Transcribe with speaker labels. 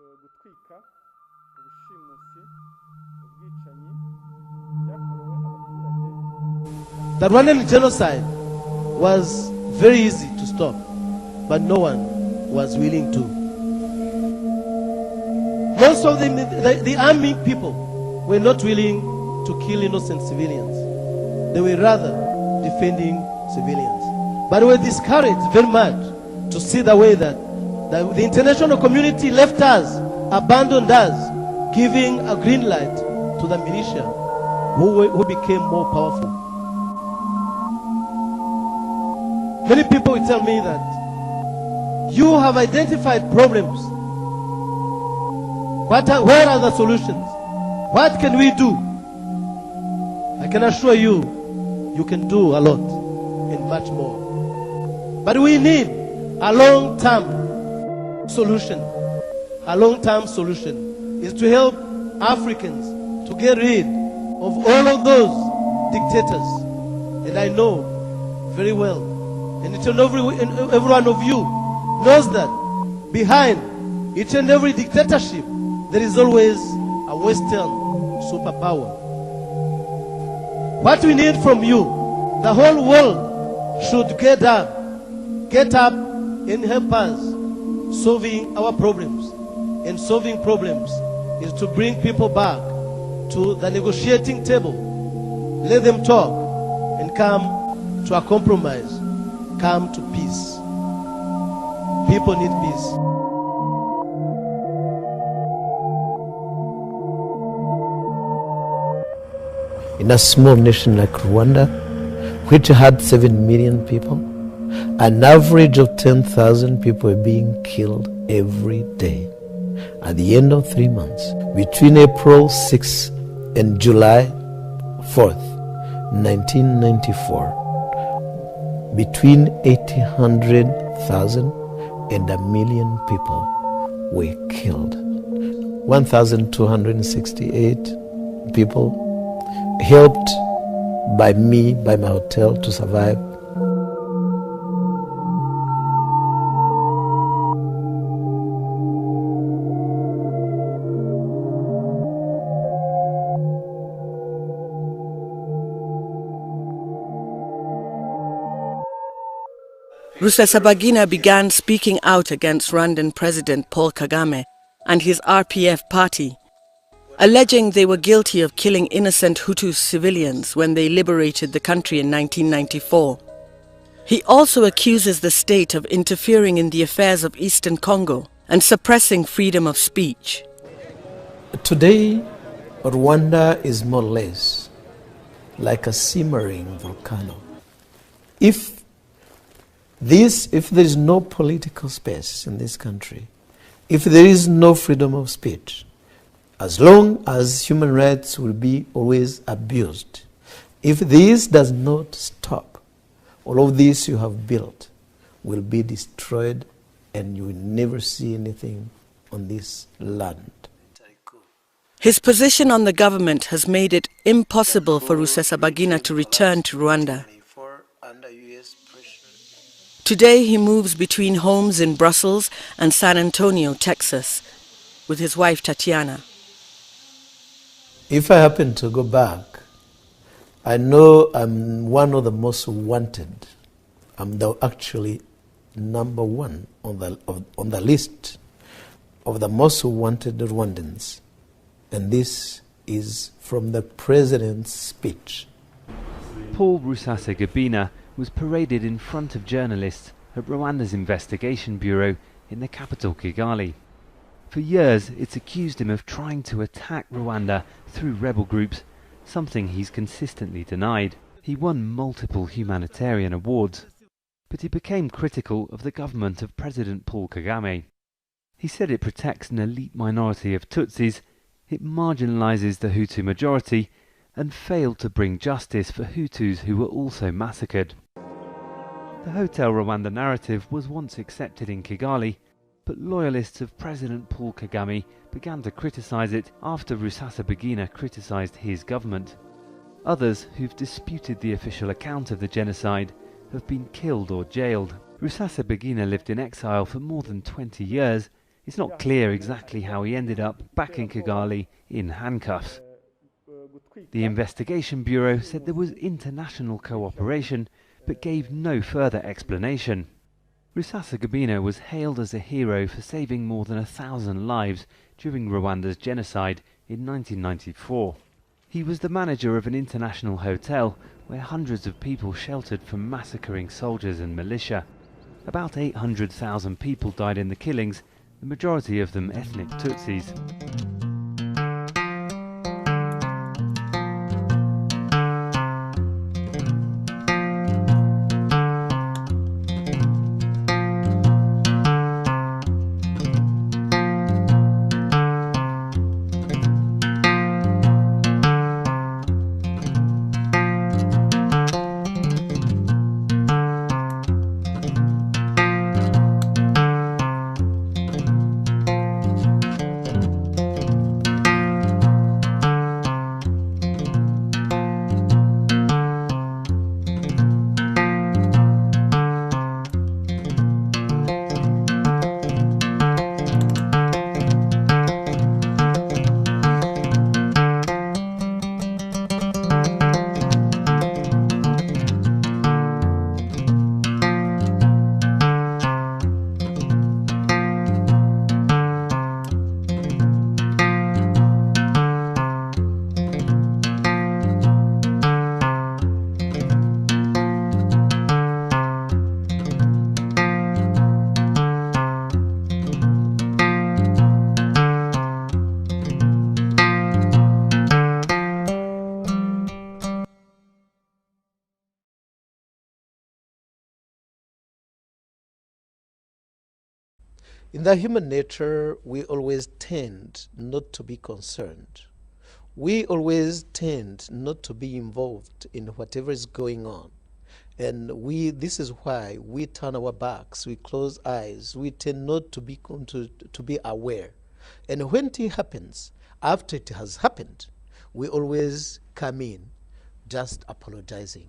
Speaker 1: gutwika ubushimusi ubwicanyi byakorewe abaturage.
Speaker 2: The Rwandan genocide was very easy to stop, but no one was willing to. Most of the army people were not willing to kill innocent civilians. They were rather defending civilians. But we were discouraged very much to see the way that the international community left us, abandoned us, giving a green light to the militia who became more powerful. Many people will tell me that you have identified problems. Where are the solutions? What can we do? I can assure you, you can do a lot and much more. But we need a long-term solution. A long-term solution is to help Africans to get rid of all of those dictators. And I know very well, and each and every one of you knows that behind each and every dictatorship, there is always a Western superpower. What we need from you, the whole world should get up and help us solving our problems. And solving problems is to bring people back to the negotiating table. Let them talk and come to a compromise, come to peace. People need peace.
Speaker 3: In a small nation like Rwanda, which had 7 million people, an average of 10,000 people are being killed every day. At the end of 3 months, between April 6 and July 4th, 1994, between 800,000 and 1 million people were killed. 1,268 people helped by me, by my hotel, to survive.
Speaker 4: Rusesabagina began speaking out against Rwandan President Paul Kagame and his RPF party, alleging they were guilty of killing innocent Hutu civilians when they liberated the country in 1994. He also accuses the state of interfering in the affairs of Eastern Congo and suppressing freedom of speech.
Speaker 3: Today, Rwanda is more or less like a simmering volcano. If there is no political space in this country, if there is no freedom of speech, as long as human rights will be always abused, if this does not stop, all of this you have built will be destroyed and you will never see anything on this land.
Speaker 4: His position on the government has made it impossible for Rusesabagina to return to Rwanda. Today he moves between homes in Brussels and San Antonio, Texas, with his wife Tatiana.
Speaker 3: If I happen to go back, I know I'm one of the most wanted. I'm actually number one on the list of the most wanted Rwandans. And this is from the President's speech.
Speaker 5: Paul Rusesabagina was paraded in front of journalists at Rwanda's investigation bureau in the capital Kigali. For years, it's accused him of trying to attack Rwanda through rebel groups, something he's consistently denied. He won multiple humanitarian awards, but he became critical of the government of President Paul Kagame. He said it protects an elite minority of Tutsis, it marginalizes the Hutu majority, and failed to bring justice for Hutus who were also massacred. The Hotel Rwanda narrative was once accepted in Kigali, but loyalists of President Paul Kagame began to criticize it after Rusesabagina criticized his government. Others who've disputed the official account of the genocide have been killed or jailed. Rusesabagina lived in exile for more than 20 years It's not clear exactly how he ended up back in Kigali in handcuffs. The Investigation Bureau said there was international cooperation, but gave no further explanation. Rusesabagina was hailed as a hero for saving more than 1,000 lives during Rwanda's genocide in 1994. He was the manager of an international hotel where hundreds of people sheltered from massacring soldiers and militia. About 800,000 people died in the killings, the majority of them ethnic Tutsis.
Speaker 2: In the human nature, we always tend not to be concerned. We always tend not to be involved in whatever is going on. And this is why we turn our backs, we close eyes, we tend not to be aware. And when it happens, after it has happened, we always come in just apologizing.